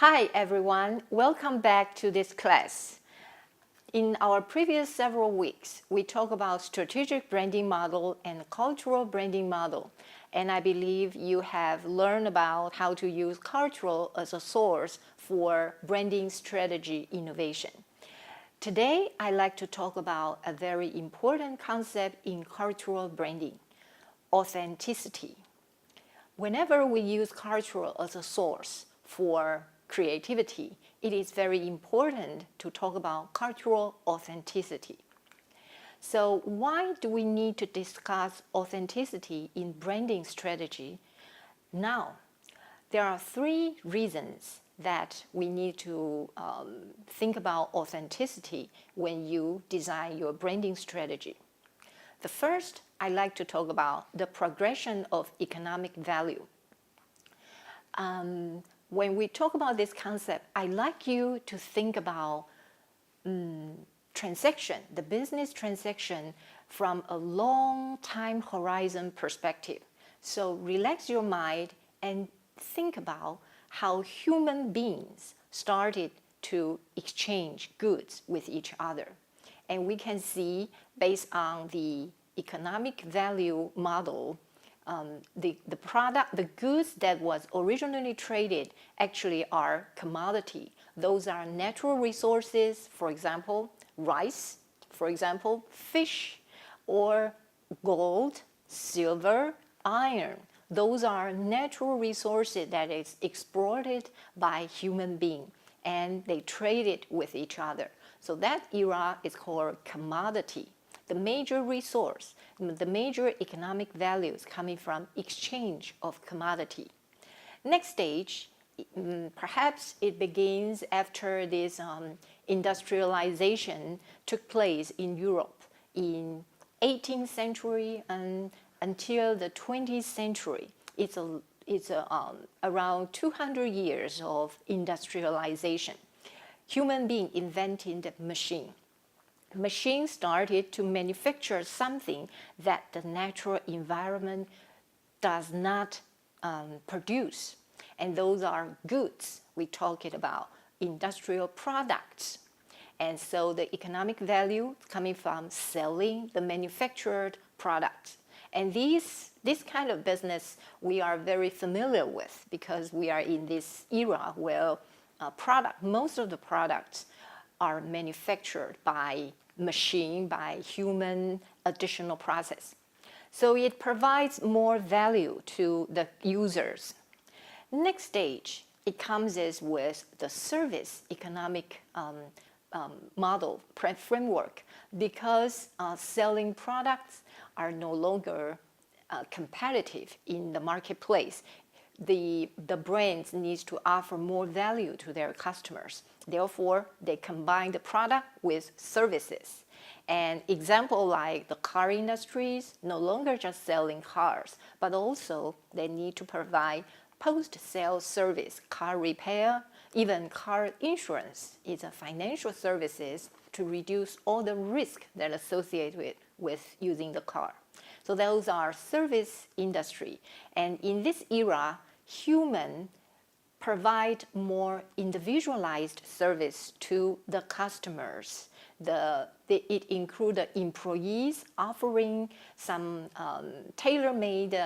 Hi everyone, welcome back to this class. In our previous several weeks, we talked about strategic branding model and cultural branding model. And I believe you have learned about how to use cultural as a source for branding strategy innovation. Today, I'd like to talk about a very important concept in cultural branding, authenticity. Whenever we use cultural as a source for creativity, it is very important to talk about cultural authenticity. So why do we need to discuss authenticity in branding strategy now? There are three reasons that we need to think about authenticity when you design your branding strategy. The first, I like to talk about the progression of economic value. When we talk about this concept, I like you to think about transaction, the business transaction from a long time horizon perspective. So relax your mind and think about how human beings started to exchange goods with each other. And we can see, based on the economic value model, the goods that was originally traded actually are commodity. Those are natural resources, for example, rice, for example, fish, or gold, silver, iron. Those are natural resources that is exploited by human beings, and they trade it with each other. So that era is called commodity. The major resource, the major economic value is coming from exchange of commodity. Next stage, perhaps it begins after this industrialization took place in Europe in 18th century and until the 20th century. It's around 200 years of industrialization. Human being invented the machine. Machines started to manufacture something that the natural environment does not produce. And those are goods. We talk about industrial products. And so the economic value is coming from selling the manufactured products. And this kind of business we are very familiar with because we are in this era where most of the products are manufactured by machine, by human additional process. So it provides more value to the users. Next stage, it comes with the service economic model framework because selling products are no longer competitive in the marketplace. The brands need to offer more value to their customers. Therefore, they combine the product with services. And example like the car industries, no longer just selling cars, but also they need to provide post-sale service, car repair, even car insurance is a financial services to reduce all the risk that are associated with using the car. So those are service industry. And in this era, human provide more individualized service to the customers. It includes the employees offering some tailor-made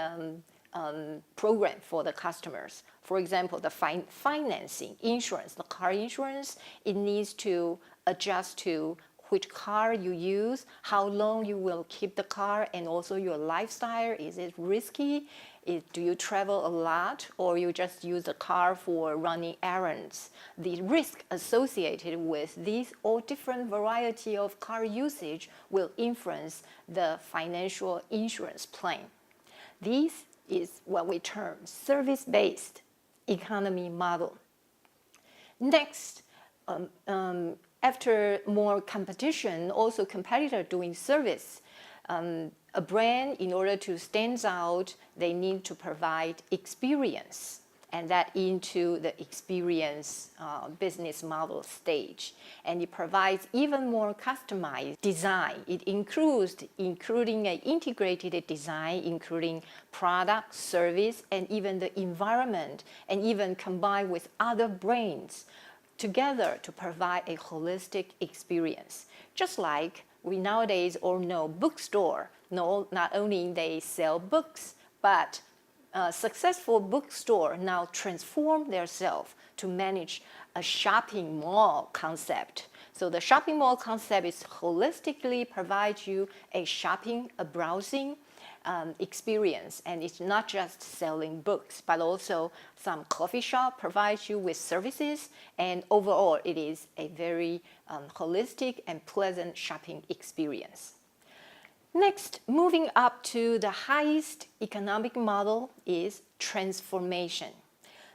program for the customers. For example, the financing, insurance, the car insurance, it needs to adjust to which car you use, how long you will keep the car, and also your lifestyle. Is it risky? Do you travel a lot, or you just use the car for running errands? The risk associated with these all different variety of car usage will influence the financial insurance plan. This is what we term service-based economy model. Next, after more competition, also competitor doing service, a brand, in order to stand out, they need to provide experience. and that into the experience business model stage. And it provides even more customized design. It including an integrated design, including product, service, and even the environment, and even combined with other brands together to provide a holistic experience. Just like we nowadays all know bookstore, not only they sell books, but successful bookstore now transform themselves to manage a shopping mall concept. So the shopping mall concept is holistically provides you a shopping, a browsing experience, and it's not just selling books, but also some coffee shop provides you with services, and overall it is a very holistic and pleasant shopping experience. Next, moving up to the highest economic model is transformation.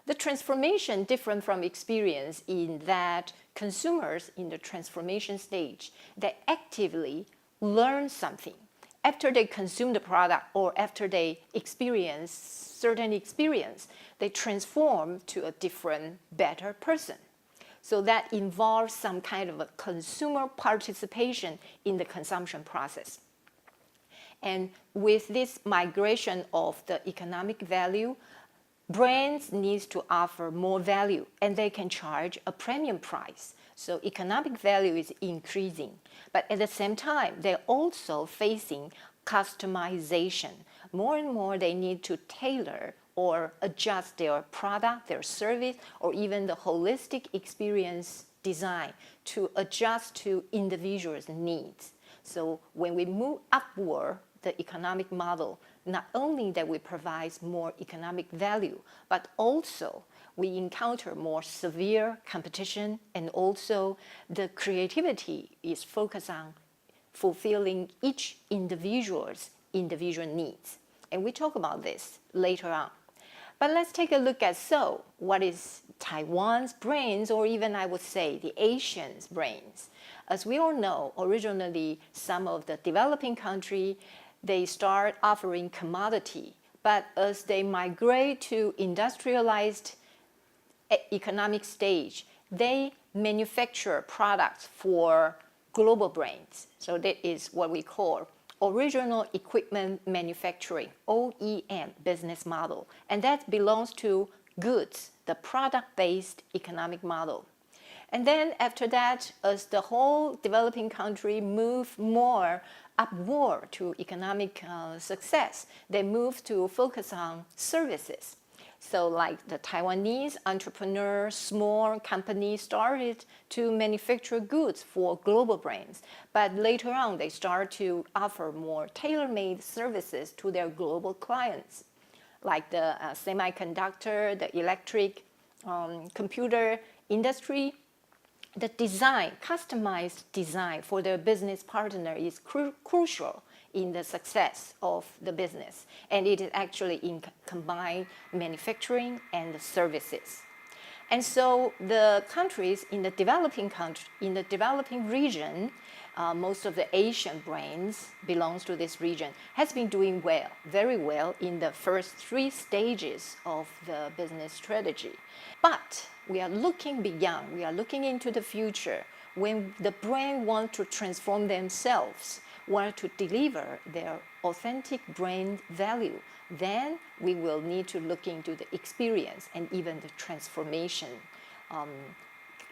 The transformation different from experience in that consumers in the transformation stage, they actively learn something. After they consume the product or after they experience certain experience, they transform to a different, better person. So that involves some kind of a consumer participation in the consumption process. And with this migration of the economic value, brands need to offer more value and they can charge a premium price. So economic value is increasing. But at the same time, they're also facing customization. More and more, they need to tailor or adjust their product, their service, or even the holistic experience design to adjust to individuals' needs. So when we move upward, the economic model, not only that we provide more economic value, but also we encounter more severe competition, and also the creativity is focused on fulfilling each individual's individual needs. And we talk about this later on. But let's take a look at what is Taiwan's brains, or even I would say the Asians' brains. As we all know, originally some of the developing countries, they start offering commodity, but as they migrate to industrialized economic stage, they manufacture products for global brands. So that is what we call original equipment manufacturing, OEM business model. And that belongs to goods, the product-based economic model. And then after that, as the whole developing country move more upward to economic success, they move to focus on services. So like the Taiwanese entrepreneurs, small companies started to manufacture goods for global brands. But later on, they start to offer more tailor-made services to their global clients, like the semiconductor, the electric, computer industry. The design, customized design for their business partner is crucial in the success of the business. And it is actually in combined manufacturing and services. And so the countries in the developing region, most of the Asian brands belongs to this region, has been doing well, very well in the first 3 stages of the business strategy. But we are looking beyond, we are looking into the future when the brand want to transform themselves, want to deliver their authentic brand value, then we will need to look into the experience and even the transformation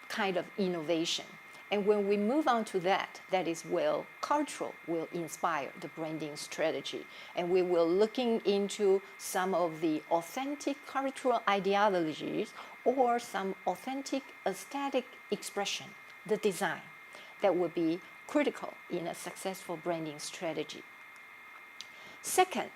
kind of innovation. And when we move on to that, that is where cultural will inspire the branding strategy. And we will looking into some of the authentic cultural ideologies or some authentic aesthetic expression, the design, that would be critical in a successful branding strategy. Second,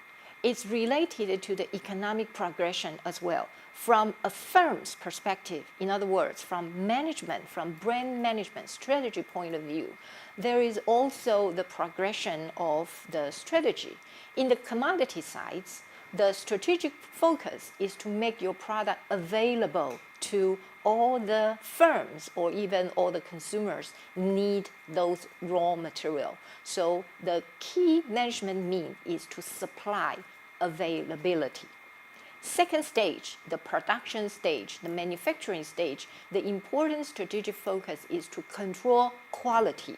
it's related to the economic progression as well. From a firm's perspective, in other words, from management, from brand management strategy point of view, there is also the progression of the strategy. In the commodity sides, the strategic focus is to make your product available to all the firms or even all the consumers need those raw material. So the key management mean is to supply availability. Second stage, the production stage, the manufacturing stage, the important strategic focus is to control quality.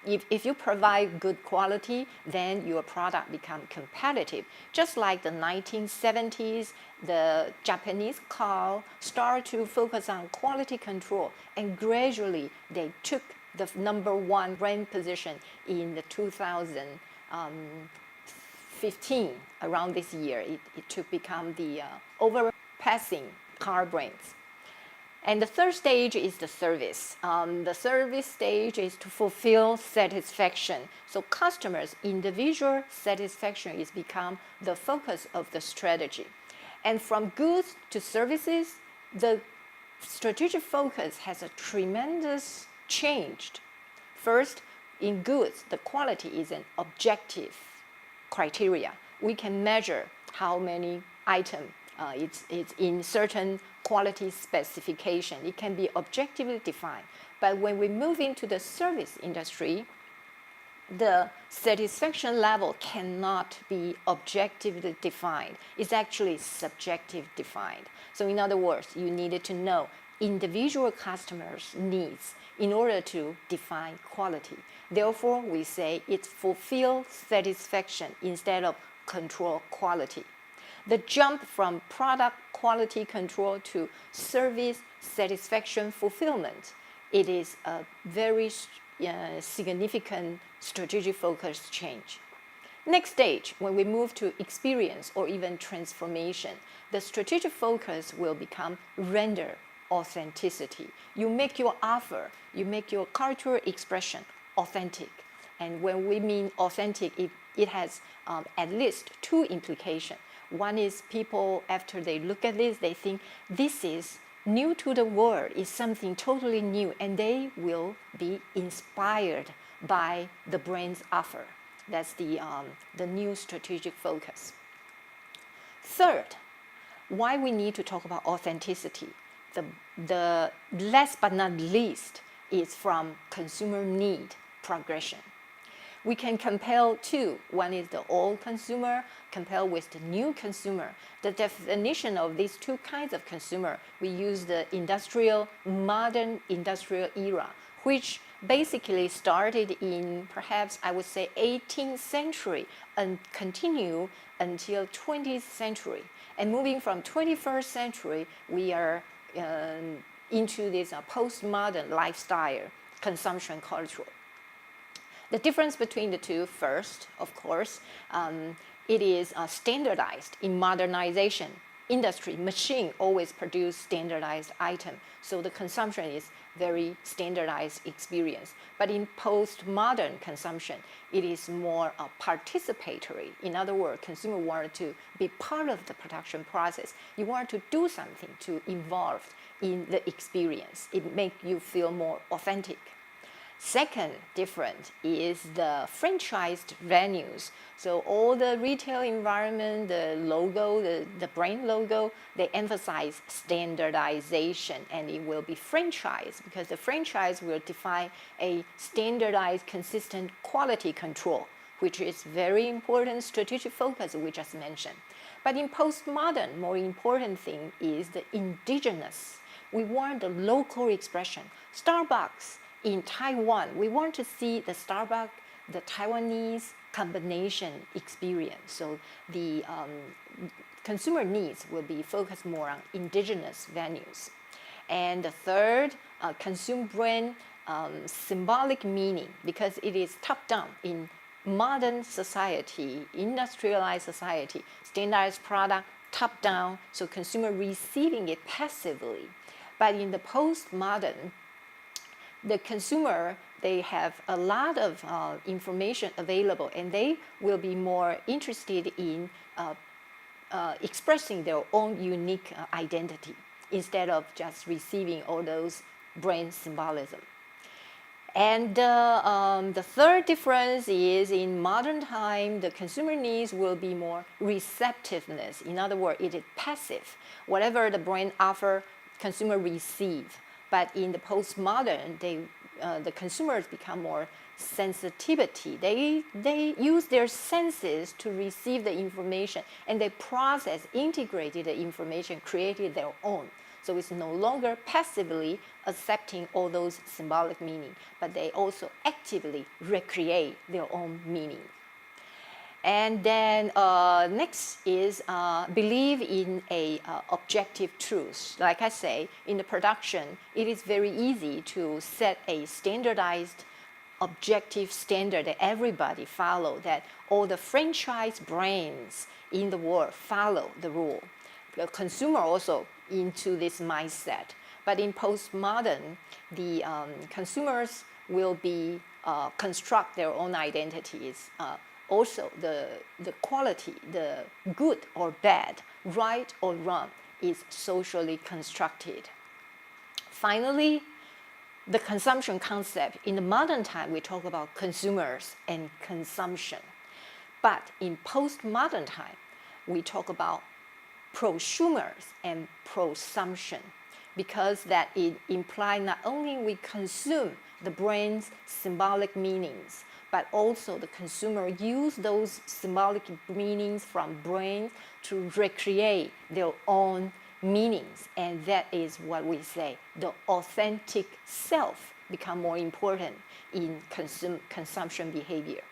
If you provide good quality, then your product becomes competitive. Just like the 1970s, the Japanese car started to focus on quality control, and gradually they took the number one brand position in the 2015. Around this year, it to become the overpassing car brands. And the third stage is the service. The service stage is to fulfill satisfaction. So customers' individual satisfaction is become the focus of the strategy. And from goods to services, the strategic focus has a tremendous change. First, in goods, the quality is an objective criteria. We can measure how many items it's in certain quality specification. It can be objectively defined. But when we move into the service industry, the satisfaction level cannot be objectively defined. It's actually subjective defined. So in other words, you needed to know individual customers' needs in order to define quality. Therefore, we say it fulfills satisfaction instead of control quality. The jump from product quality control to service satisfaction fulfillment, it is a very significant strategic focus change. Next stage, when we move to experience or even transformation, the strategic focus will become render authenticity. You make your offer, you make your cultural expression authentic. And when we mean authentic, it has at least two implications. One is people, after they look at this, they think this is new to the world, is something totally new, and they will be inspired by the brand's offer. That's the new strategic focus. Third, why we need to talk about authenticity. The last but not least is from consumer need progression. We can compare two. One is the old consumer compared with the new consumer. The definition of these two kinds of consumer, we use the modern industrial era, which basically started in perhaps I would say 18th century and continue until 20th century. And moving from 21st century, we are into this postmodern lifestyle consumption culture. The difference between the two, first, of course, it is standardized in modernization. Industry, machine always produce standardized item. So the consumption is very standardized experience. But in postmodern consumption, it is more participatory. In other words, consumer wanted to be part of the production process. You want to do something to involve in the experience. It makes you feel more authentic. Second difference is the franchised venues. So all the retail environment, the logo, the brand logo, they emphasize standardization, and it will be franchise because the franchise will define a standardized, consistent quality control, which is very important strategic focus we just mentioned. But in postmodern, more important thing is the indigenous. We want the local expression. Starbucks in Taiwan, we want to see the Starbucks, the Taiwanese combination experience. So the consumer needs will be focused more on indigenous venues. And the third, consumer brand symbolic meaning, because it is top-down in modern society, industrialized society, standardized product, top-down, so consumer receiving it passively. But in the postmodern, the consumer, they have a lot of information available, and they will be more interested in expressing their own unique identity instead of just receiving all those brand symbolism. And the third difference is in modern time, the consumer needs will be more receptiveness. In other words, it is passive. Whatever the brand offer, consumer receive. But in the postmodern, they the consumers become more sensitivity. They use their senses to receive the information, and they process, integrated the information, created their own. So it's no longer passively accepting all those symbolic meaning, but they also actively recreate their own meaning. And then next is believe in a objective truth. Like I say, in the production, it is very easy to set a standardized objective standard that everybody follow, that all the franchise brands in the world follow the rule. The consumer also into this mindset. But in postmodern, the consumers will be construct their own identities. Also, the quality, the good or bad, right or wrong, is socially constructed. Finally, the consumption concept. In the modern time, we talk about consumers and consumption. But in postmodern time, we talk about prosumers and prosumption, because that it implies not only we consume the brand's symbolic meanings, but also the consumer use those symbolic meanings from brands to recreate their own meanings. And that is what we say, the authentic self become more important in consumption behavior.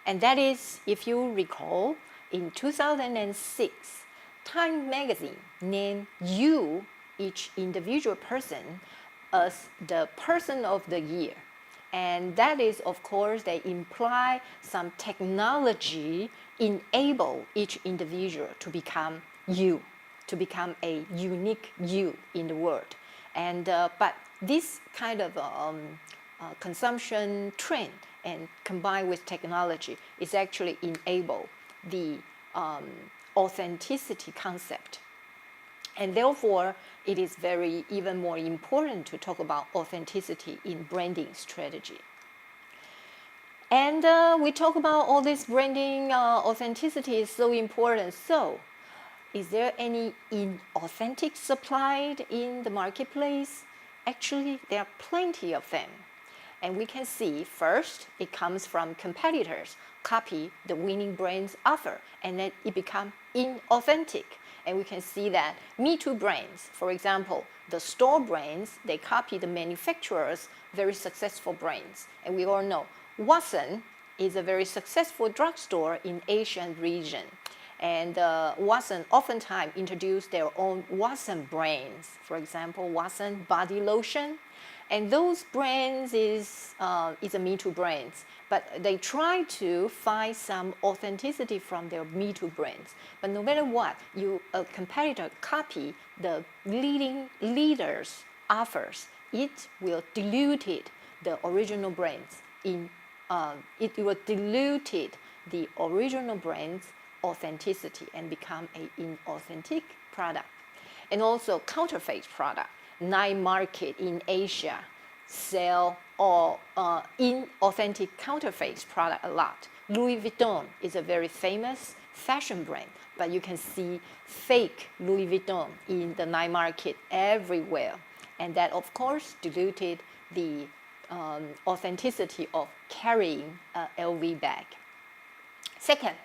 And that is, if you recall, in 2006, Time magazine named you, each individual person, as the person of the year. And that is, of course, they imply some technology enable each individual to become you, to become a unique you in the world. And but this kind of consumption trend and combined with technology is actually enable the authenticity concept. And therefore, it is very even more important to talk about authenticity in branding strategy. And we talk about all this branding, authenticity is so important. So, is there any inauthentic supplied in the marketplace? Actually, there are plenty of them. And we can see, first, it comes from competitors copy the winning brand's offer, and then it becomes inauthentic. And we can see that Me Too brands, for example, the store brands, they copy the manufacturer's very successful brands. And we all know Watson is a very successful drugstore in Asian region. And Watson oftentimes introduce their own Watson brands. For example, Watson body lotion. And those brands is a Me Too brands. But they try to find some authenticity from their Me Too brands. But no matter what, a competitor copy the leaders' offers, it will dilute the original brands it will dilute the original brand's authenticity and become an inauthentic product. And also counterfeit product. Night market in Asia sell or inauthentic counterfeit product a lot. Louis Vuitton is a very famous fashion brand, but you can see fake Louis Vuitton in the night market everywhere. And that, of course, diluted the authenticity of carrying an LV bag. Second,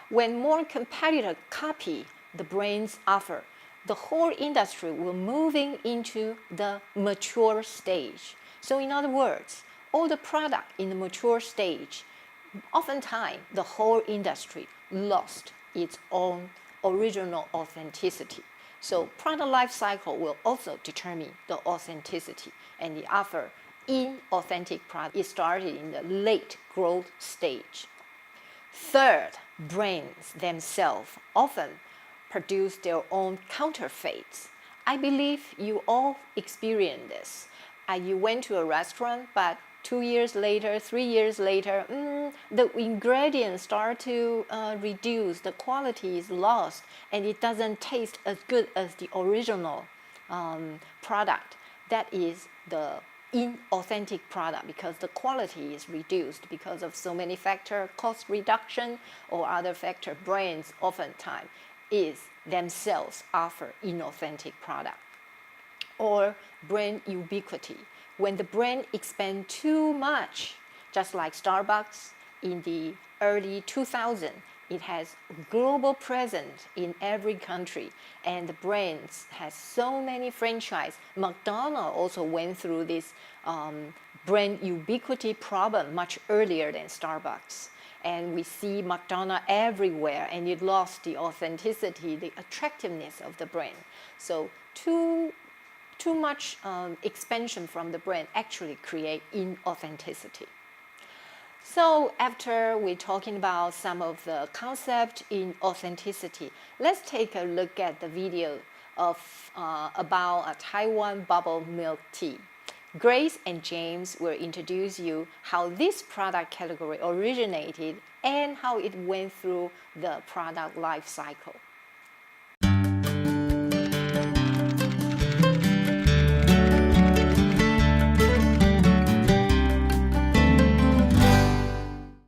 when more competitors copy the brand's offer, the whole industry will moving into the mature stage. So in other words, all the product in the mature stage, oftentimes the whole industry lost its own original authenticity. So product life cycle will also determine the authenticity, and the offer inauthentic product is started in the late growth stage. Third, brands themselves often produce their own counterfeits. I believe you all experience this. You went to a restaurant, but 2 years later, 3 years later, the ingredients start to reduce, the quality is lost, and it doesn't taste as good as the original product. That is the inauthentic product, because the quality is reduced because of so many factors, cost reduction or other factor. Brands oftentimes themselves offer inauthentic product. Or brand ubiquity. when the brand expand too much, just like Starbucks in the early 2000s, it has global presence in every country, and the brands has so many franchise. McDonald's also went through this brand ubiquity problem much earlier than Starbucks. And we see McDonald's everywhere, and it lost the authenticity, the attractiveness of the brand. So too much expansion from the brand actually create inauthenticity. So after we're talking about some of the concept in authenticity, let's take a look at the video of about a Taiwan bubble milk tea. Grace and James will introduce you how this product category originated and how it went through the product life cycle.